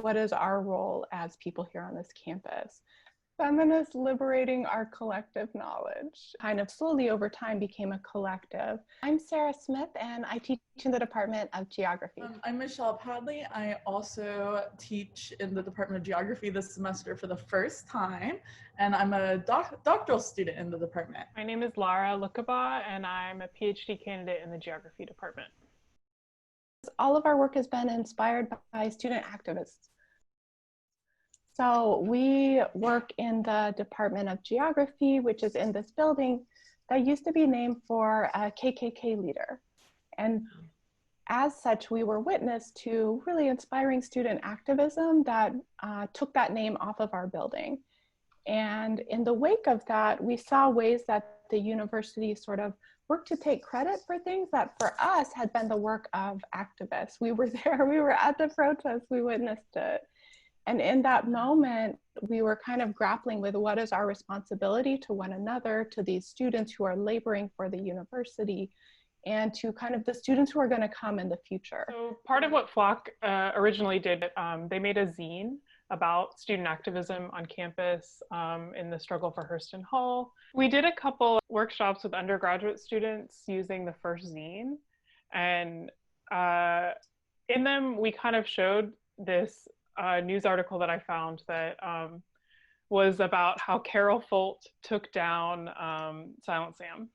what is our role as people here on this campus? Feminists liberating our collective knowledge kind of slowly over time became a collective. I'm Sarah Smith and I teach in the Department of Geography. I'm Michelle Padley. I also teach in the Department of Geography this semester for the first time, and I'm a doctoral student in the department. My name is Lara Lukaba and I'm a PhD candidate in the Geography department. All of our work has been inspired by student activists. So we work in the Department of Geography, which is in this building that used to be named for a KKK leader. And as such, we were witness to really inspiring student activism that took that name off of our building. And in the wake of that, we saw ways that the university sort of worked to take credit for things that for us had been the work of activists. We were there, we were at the protest, we witnessed it. And in that moment, we were kind of grappling with what is our responsibility to one another, to these students who are laboring for the university, and to kind of the students who are going to come in the future. So part of what Flock originally did, they made a zine about student activism on campus in the struggle for Hurston Hall. We did a couple workshops with undergraduate students using the first zine. And in them, we kind of showed this news article that I found that was about how Carol Folt took down Silent Sam.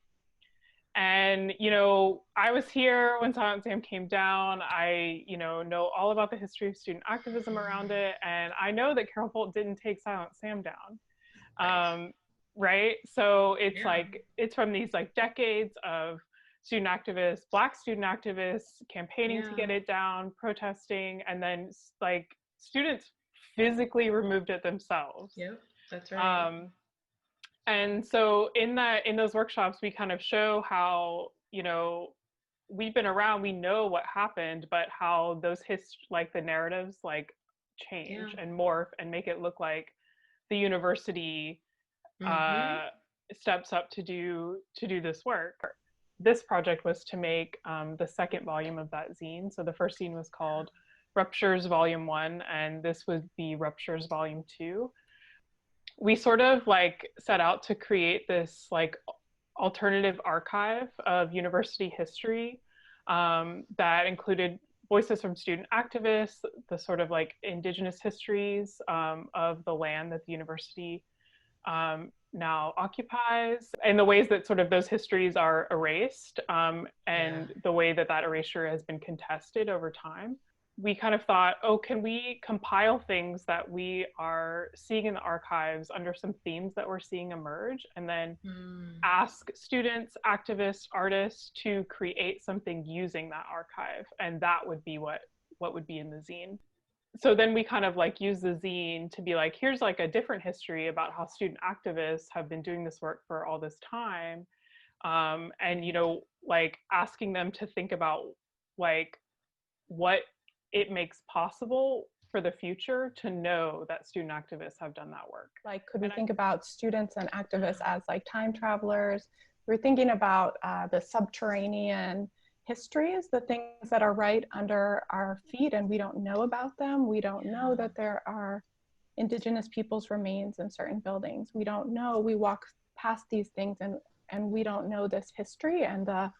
And, you know, I was here when Silent Sam came down. I, know all about the history of student activism around it. And I know that Carol Folt didn't take Silent Sam down, right? So it's like, it's from these like decades of student activists, Black student activists campaigning to get it down, protesting, and then like students physically removed it themselves. Yep, that's right. And so in those workshops, we kind of show how, we've been around, we know what happened, but how those the narratives like change and morph and make it look like the university steps up to do this work. This project was to make the second volume of that zine. So the first zine was called Ruptures Volume 1, and this would be Ruptures Volume 2. We sort of like set out to create this like alternative archive of university history that included voices from student activists, the sort of like indigenous histories of the land that the university now occupies, and the ways that sort of those histories are erased and the way that that erasure has been contested over time. We kind of thought, can we compile things that we are seeing in the archives under some themes that we're seeing emerge, and then ask students, activists, artists to create something using that archive, and that would be what would be in the zine. So then we kind of like use the zine to be like, here's like a different history about how student activists have been doing this work for all this time, and like asking them to think about like what it makes possible for the future to know that student activists have done that work. Like, could we think about students and activists as like time travelers? We're thinking about the subterranean histories, the things that are right under our feet and we don't know about them. We don't know that there are indigenous peoples' remains in certain buildings. We don't know, we walk past these things and we don't know this history and the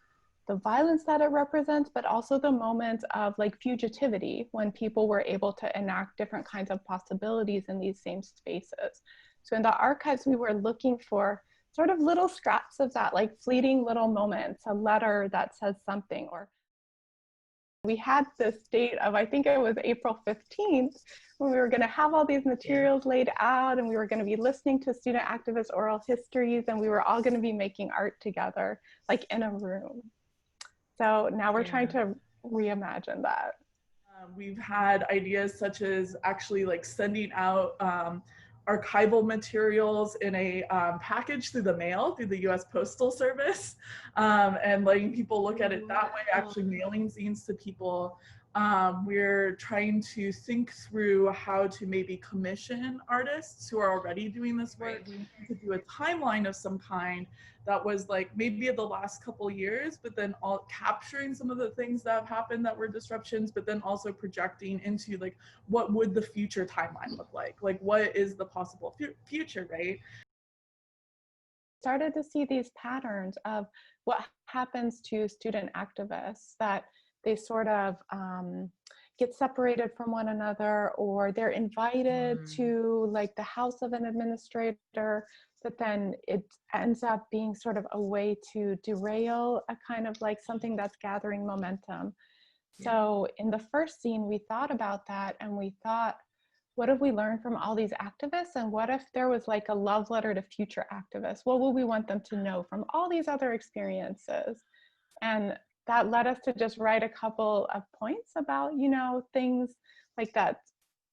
violence that it represents, but also the moments of like fugitivity when people were able to enact different kinds of possibilities in these same spaces. So in the archives, we were looking for sort of little scraps of that, like fleeting little moments, a letter that says something, or we had this date of, I think it was April 15th, when we were going to have all these materials laid out and we were going to be listening to student activist oral histories and we were all going to be making art together, like in a room. So now we're trying to reimagine that. We've had ideas such as actually like sending out archival materials in a package through the mail, through the US Postal Service, and letting people look at it that way, actually mailing zines to people. We're trying to think through how to maybe commission artists who are already doing this work. We need to do a timeline of some kind that was like maybe of the last couple years, but then all capturing some of the things that have happened that were disruptions, but then also projecting into like, what would the future timeline look like? Like, what is the possible future, right? Started to see these patterns of what happens to student activists, that they sort of get separated from one another, or they're invited to like the house of an administrator, but then it ends up being sort of a way to derail a kind of like something that's gathering momentum. So in the first scene, we thought about that, and we thought, what have we learned from all these activists? And what if there was like a love letter to future activists? What would we want them to know from all these other experiences? And that led us to just write a couple of points about, you know, things like that,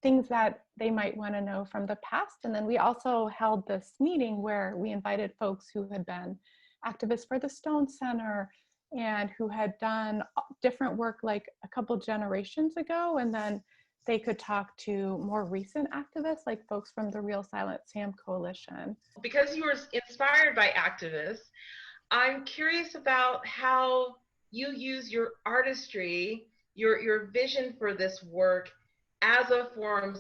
things that they might want to know from the past. And then we also held this meeting where we invited folks who had been activists for the Stone Center and who had done different work like a couple generations ago, and then they could talk to more recent activists, like folks from the Real Silent Sam Coalition. Because you were inspired by activists, I'm curious about how you use your artistry, your vision for this work as a form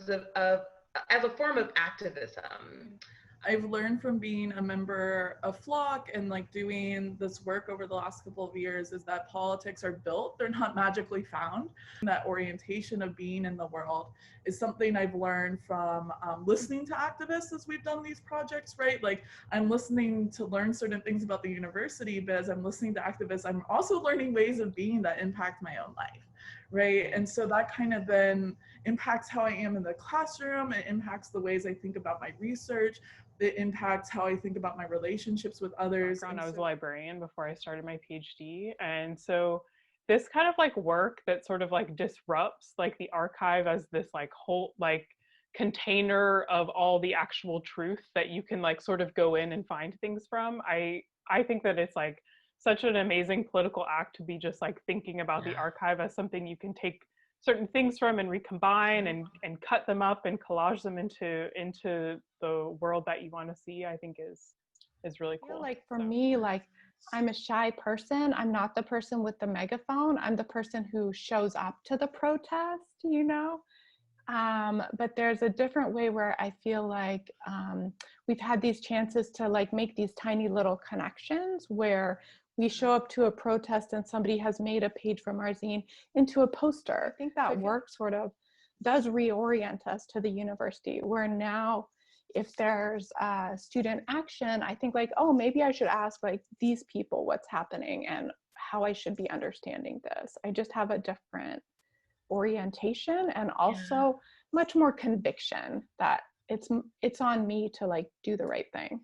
of activism. I've learned from being a member of Flock and like doing this work over the last couple of years is that politics are built, they're not magically found. That orientation of being in the world is something I've learned from listening to activists as we've done these projects, right? Like I'm listening to learn certain things about the university, but as I'm listening to activists, I'm also learning ways of being that impact my own life, right? And so that kind of then impacts how I am in the classroom, it impacts the ways I think about my research, it impacts how I think about my relationships with others. I was a librarian before I started my PhD. And so this kind of like work that sort of like disrupts like the archive as this like whole like container of all the actual truth that you can like sort of go in and find things from. I think that it's like such an amazing political act to be just like thinking about the archive as something you can take certain things from and recombine and cut them up and collage them into the world that you want to see. I think is really cool. Like for me, like I'm a shy person. I'm not the person with the megaphone. I'm the person who shows up to the protest, you know? But there's a different way where I feel like we've had these chances to like make these tiny little connections where we show up to a protest and somebody has made a page from our zine into a poster. I think that work sort of does reorient us to the university, where now if there's student action, I think like, oh, maybe I should ask like these people what's happening and how I should be understanding this. I just have a different orientation and also much more conviction that it's on me to like do the right thing.